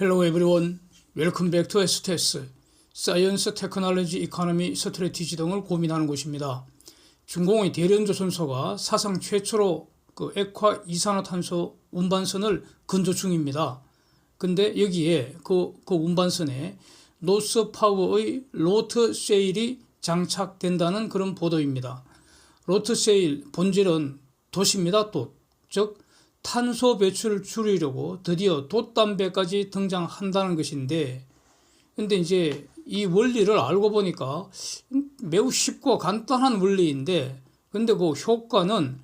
Hello everyone. Welcome back to STS. 사이언스, 테크놀로지, 이코노미, 스트래티지 등을 고민하는 곳입니다. 중공의 대련조선소가 사상 최초로 액화 이산화탄소 운반선을 건조 중입니다. 근데 여기에 그 운반선에 노스파워의 로트세일이 장착된다는 그런 보도입니다. 로트세일 본질은 돛입니다. 돛. 즉 탄소 배출을 줄이려고 드디어 돛담배까지 등장한다는 것인데, 근데 이제 이 원리를 알고 보니까 매우 쉽고 간단한 원리인데, 근데 그 효과는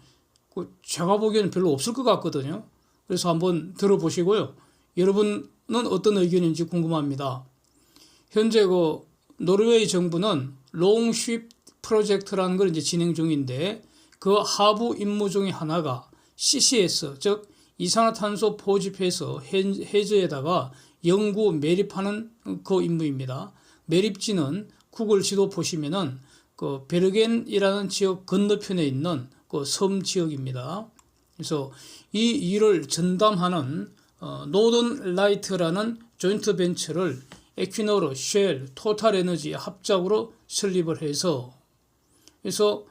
제가 보기에는 별로 없을 것 같거든요. 그래서 한번 들어보시고요. 여러분은 어떤 의견인지 궁금합니다. 현재 노르웨이 정부는 롱쉽 프로젝트라는 걸 이제 진행 중인데, 그 하부 임무 중에 하나가 CCS, 즉 이산화탄소 포집해서 해저에다가 영구 매립하는 그 임무입니다. 매립지는 구글 지도 보시면은 그 베르겐이라는 지역 건너편에 있는 그 섬 지역입니다. 그래서 이 일을 전담하는 노던 라이트라는 조인트 벤처를 에퀴노르, 쉘, 토탈 에너지 합작으로 설립을 해서, 그래서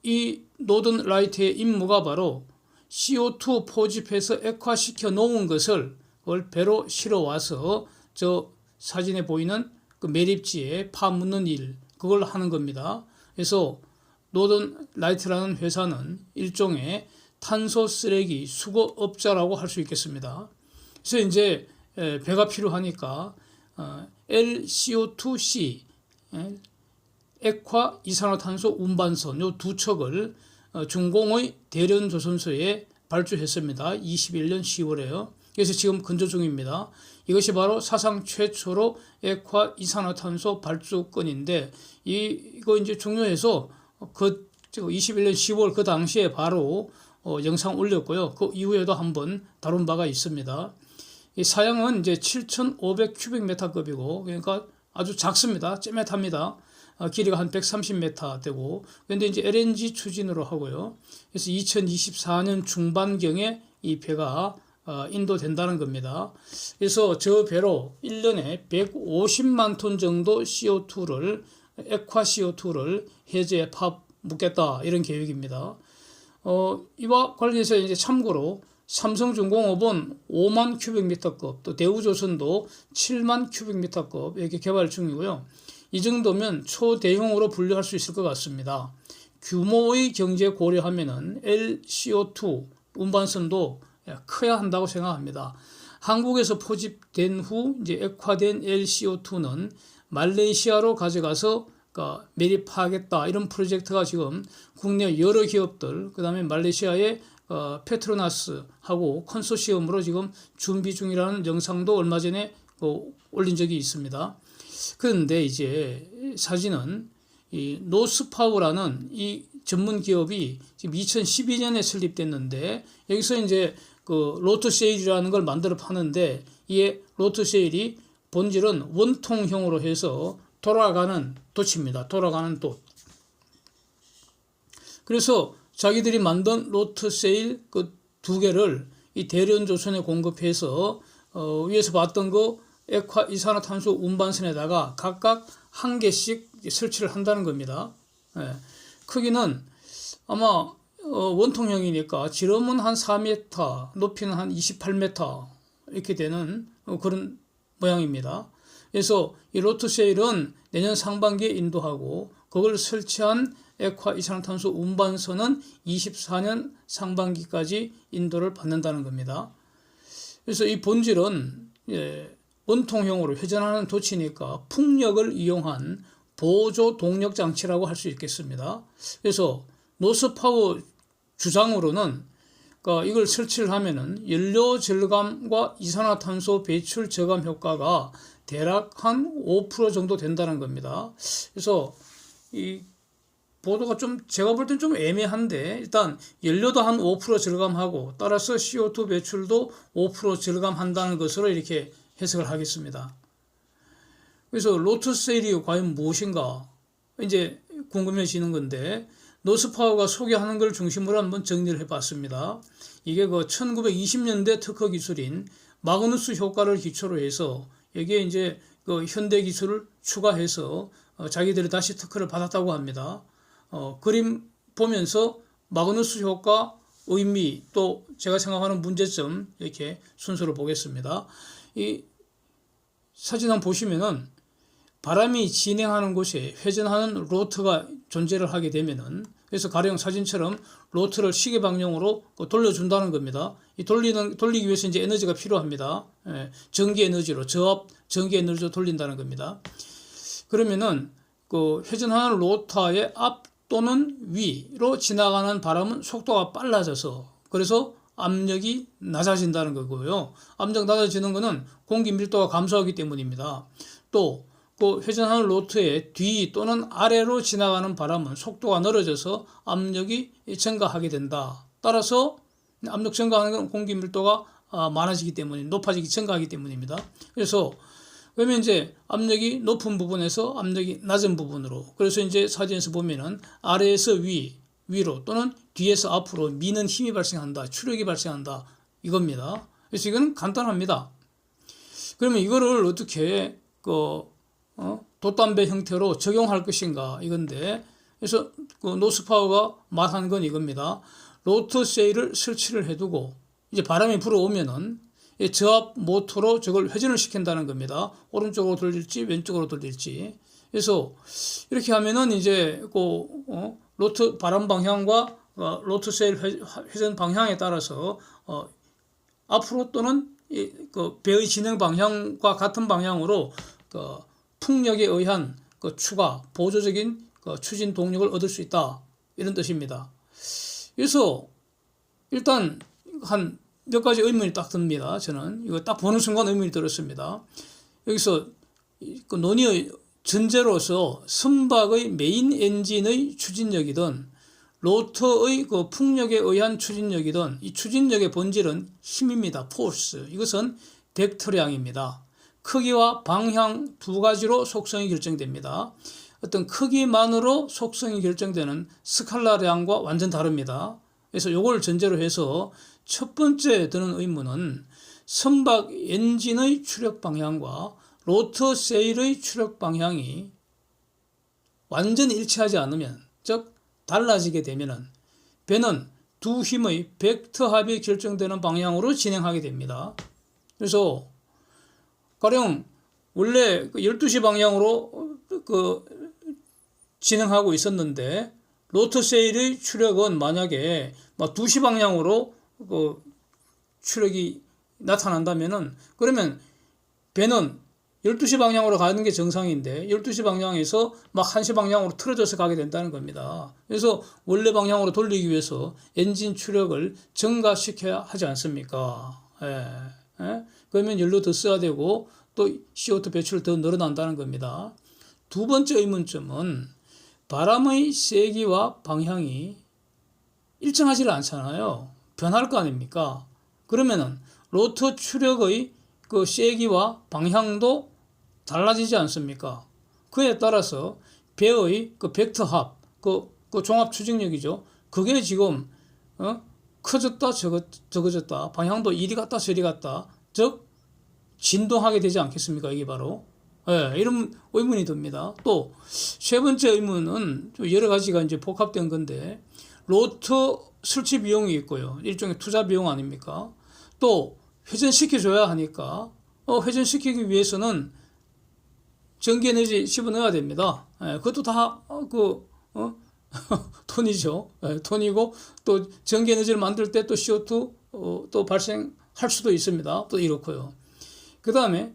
이 노던 라이트의 임무가 바로 CO2 포집해서 액화시켜 놓은 것을 그걸 배로 실어 와서 저 사진에 보이는 그 매립지에 파묻는 일, 그걸 하는 겁니다. 그래서 노던 라이트라는 회사는 일종의 탄소 쓰레기 수거업자라고 할 수 있겠습니다. 그래서 이제 배가 필요하니까 LCO2C, 액화 이산화탄소 운반선, 요 두 척을 중공의 대련조선소에 발주했습니다. 21년 10월에요. 그래서 지금 건조 중입니다. 이것이 바로 사상 최초로 액화 이산화탄소 발주건인데, 이거 이제 중요해서 21년 10월 그 당시에 바로 영상 올렸고요. 그 이후에도 한번 다룬 바가 있습니다. 이 사양은 이제 7,500 큐빅미터급이고, 그러니까 아주 작습니다. 찌릿합니다. 길이가 한 130m 되고, 그런데 이제 LNG 추진으로 하고요. 그래서 2024년 중반경에 이 배가 인도된다는 겁니다. 그래서 저 배로 1년에 150만 톤 정도 CO2를, 액화 CO2를 해저에 묻겠다, 이런 계획입니다. 이와 관련해서 이제 참고로 삼성중공업은 5만 큐빅미터급, 또 대우조선도 7만 큐빅미터급 이렇게 개발 중이고요. 이 정도면 초대형으로 분류할 수 있을 것 같습니다. 규모의 경제 고려하면은 LCO2 운반선도 커야 한다고 생각합니다. 한국에서 포집된 후 이제 액화된 LCO2는 말레이시아로 가져가서 매립하겠다, 이런 프로젝트가 지금 국내 여러 기업들, 그 다음에 말레이시아의 페트로나스하고 컨소시엄으로 지금 준비 중이라는 영상도 얼마 전에 올린 적이 있습니다. 그런데 이제 사진은 이 노스파워라는 이 전문 기업이 지금 2012년에 설립됐는데, 여기서 이제 로트세일이라는 걸 만들어 파는데, 이게 로트세일이 본질은 원통형으로 해서 돌아가는 돛입니다. 돌아가는 돛. 그래서 자기들이 만든 로트세일 그 두 개를 이 대련조선에 공급해서 위에서 봤던 액화 이산화탄소 운반선에다가 각각 한 개씩 설치를 한다는 겁니다. 크기는 아마 원통형이니까 지름은 한 4m, 높이는 한 28m 이렇게 되는 그런 모양입니다. 그래서 이 로트세일은 내년 상반기에 인도하고, 그걸 설치한 액화 이산화탄소 운반선은 24년 상반기까지 인도를 받는다는 겁니다. 그래서 이 본질은 원통형으로 회전하는 돛이니까 풍력을 이용한 보조 동력 장치라고 할 수 있겠습니다. 그래서 노스파워 주장으로는 이걸 설치를 하면은 연료 절감과 이산화탄소 배출 저감 효과가 대략 한 5% 정도 된다는 겁니다. 그래서 이 보도가 제가 볼 땐 좀 애매한데, 일단 연료도 한 5% 절감하고, 따라서 CO2 배출도 5% 절감한다는 것으로 이렇게 해석을 하겠습니다. 그래서 로트세일이 과연 무엇인가 이제 궁금해지는 건데, 노스파워가 소개하는 걸 중심으로 한번 정리를 해봤습니다. 이게 1920년대 특허 기술인 마그누스 효과를 기초로 해서 여기에 이제 그 현대 기술을 추가해서 자기들이 다시 특허를 받았다고 합니다. 그림 보면서 마그누스 효과 의미 또 제가 생각하는 문제점 이렇게 순서로 보겠습니다. 이 사진 한번 보시면은 바람이 진행하는 곳에 회전하는 로터가 존재를 하게 되면은 그래서 가령 사진처럼 로터를 시계 방향으로 돌려준다는 겁니다. 이 돌리기 위해서 이제 에너지가 필요합니다. 전기 에너지로 저압 전기 에너지로 돌린다는 겁니다. 그러면은 그 회전하는 로터의 앞 또는 위로 지나가는 바람은 속도가 빨라져서 그래서 압력이 낮아진다는 거고요. 압력 낮아지는 것은 공기 밀도가 감소하기 때문입니다. 또 그 회전하는 로터의 뒤 또는 아래로 지나가는 바람은 속도가 늘어져서 압력이 증가하게 된다. 따라서 압력 증가하는 건 공기 밀도가 많아지기 때문에 증가하기 때문입니다. 그래서 그러면 이제 압력이 높은 부분에서 압력이 낮은 부분으로 그래서 이제 사진에서 보면은 아래에서 위로 또는 뒤에서 앞으로 미는 힘이 발생한다. 추력이 발생한다. 이겁니다. 그래서 이건 간단합니다. 그러면 이거를 어떻게 돛담배 형태로 적용할 것인가 이건데 그래서 그 노스파워가 말한 건 이겁니다. 로터 세일을 설치를 해두고 이제 바람이 불어오면은 저압 모터로 저걸 회전을 시킨다는 겁니다. 오른쪽으로 돌릴지 왼쪽으로 돌릴지. 그래서 이렇게 하면은 이제 로터 바람 방향과 로터 세일 회전 방향에 따라서 앞으로 또는 그 배의 진행 방향과 같은 방향으로 풍력에 의한 추가 보조적인 추진 동력을 얻을 수 있다 이런 뜻입니다. 그래서 일단 한 몇 가지 의문이 딱 듭니다. 저는 이거 딱 보는 순간 의문이 들었습니다. 여기서 그 논의의 전제로서 선박의 메인 엔진의 추진력이든 로터의 그 풍력에 의한 추진력이든 이 추진력의 본질은 힘입니다. 포스. 이것은 벡터량입니다. 크기와 방향 두 가지로 속성이 결정됩니다. 어떤 크기만으로 속성이 결정되는 스칼라량과 완전 다릅니다. 그래서 이걸 전제로 해서 첫 번째 드는 의문은 선박 엔진의 추력 방향과 로터 세일의 추력 방향이 완전히 일치하지 않으면 즉 달라지게 되면은 배는 두 힘의 벡터 합이 결정되는 방향으로 진행하게 됩니다. 그래서 가령 원래 12시 방향으로 진행하고 있었는데 로터 세일의 추력은 만약에 2시 방향으로 추력이 나타난다면은 그러면 배는 12시 방향으로 가는 게 정상인데 12시 방향에서 1시 방향으로 틀어져서 가게 된다는 겁니다. 그래서 원래 방향으로 돌리기 위해서 엔진 추력을 증가시켜야 하지 않습니까? 그러면 연료 더 써야 되고 또 CO2 배출 더 늘어난다는 겁니다. 두 번째 의문점은 바람의 세기와 방향이 일정하지 않잖아요. 변할 거 아닙니까? 그러면은 로터 추력의 그 세기와 방향도 달라지지 않습니까? 그에 따라서 배의 그 벡터 합, 그 종합 추진력이죠. 그게 지금 커졌다 적어졌다 방향도 이리 갔다 저리 갔다 즉 진동하게 되지 않겠습니까? 이게 바로 이런 의문이 듭니다. 또 세 번째 의문은 여러 가지가 이제 복합된 건데 로터 설치 비용이 있고요. 일종의 투자 비용 아닙니까? 또 회전시켜줘야 하니까 회전시키기 위해서는 전기 에너지 집어넣어야 됩니다. 그것도 다 돈이죠. 돈이고 또 전기 에너지를 만들 때 또 CO2 또 발생할 수도 있습니다. 또 이렇고요. 그 다음에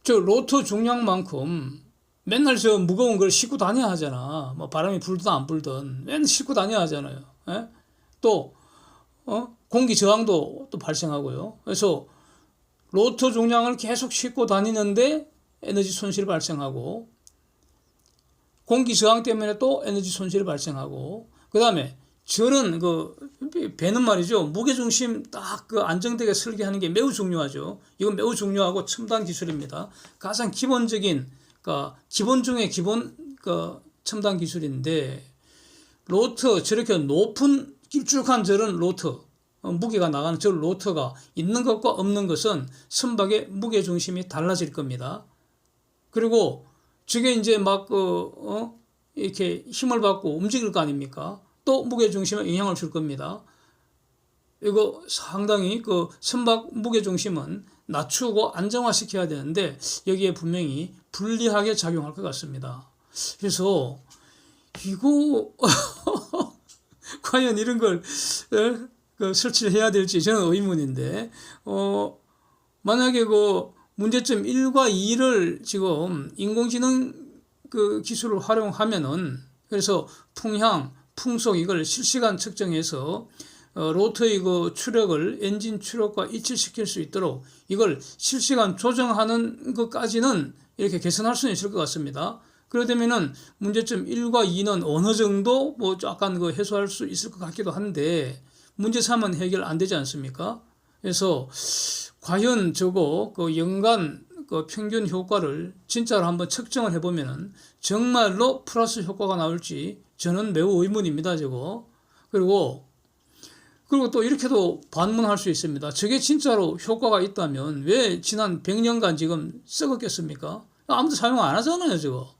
저 로터 중량만큼 맨날 저 무거운 걸 싣고 다녀야 하잖아. 바람이 불든 안 불든 맨날 싣고 다녀야 하잖아요. 또 공기 저항도 또 발생하고요. 그래서 로터 중량을 계속 싣고 다니는데 에너지 손실이 발생하고 공기 저항 때문에 또 에너지 손실이 발생하고 그 다음에 저런 배는 말이죠. 무게중심 딱 안정되게 설계하는 게 매우 중요하죠. 이건 매우 중요하고 첨단 기술입니다. 가장 기본적인 기본 중에 기본 첨단 기술인데 로터 저렇게 높은 길쭉한 저런 로터 무게가 나가는 저 로터가 있는 것과 없는 것은 선박의 무게 중심이 달라질 겁니다. 그리고 저게 이제 막 이렇게 힘을 받고 움직일 거 아닙니까? 또 무게 중심에 영향을 줄 겁니다. 이거 상당히 그 선박 무게 중심은 낮추고 안정화시켜야 되는데 여기에 분명히 불리하게 작용할 것 같습니다. 그래서 이거 과연 이런 걸 설치를 해야 될지 저는 의문인데 만약에 그 문제점 1과 2를 지금 인공지능 그 기술을 활용하면은 그래서 풍향, 풍속 이걸 실시간 측정해서 로터의 그 추력을 엔진 추력과 일치시킬 수 있도록 이걸 실시간 조정하는 것까지는 이렇게 개선할 수는 있을 것 같습니다. 그러려면은 문제점 1과 2는 어느 정도 뭐 약간 그 해소할 수 있을 것 같기도 한데 문제 3은 해결 안 되지 않습니까? 그래서 과연 저거 그 연간 그 평균 효과를 진짜로 한번 측정을 해보면은 정말로 플러스 효과가 나올지 저는 매우 의문입니다, 저거. 그리고 또 이렇게도 반문할 수 있습니다. 저게 진짜로 효과가 있다면 왜 지난 100년간 지금 썩었겠습니까? 아무도 사용 안 하잖아요, 저거.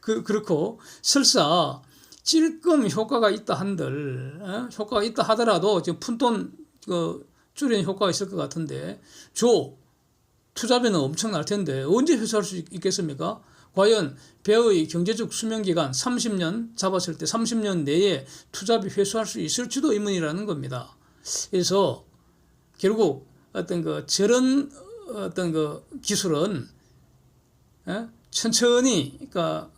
그렇고 설사 찔끔 효과가 있다 한들 효과가 있다 하더라도 지금 푼돈 줄이는 효과가 있을 것 같은데 투자비는 엄청날 텐데 언제 회수할 수 있겠습니까? 과연 배의 경제적 수명기간 30년 잡았을 때 30년 내에 투자비 회수할 수 있을지도 의문이라는 겁니다. 그래서 결국 저런 기술은 천천히 그러니까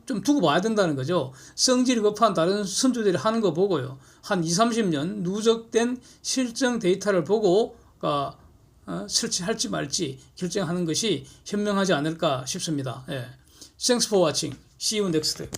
좀 두고 봐야 된다는 거죠. 성질이 급한 다른 선주들이 하는 거 보고요. 한 20-30년 누적된 실증 데이터를 보고 설치할지 말지 결정하는 것이 현명하지 않을까 싶습니다. 예. Thanks for watching. See you next time.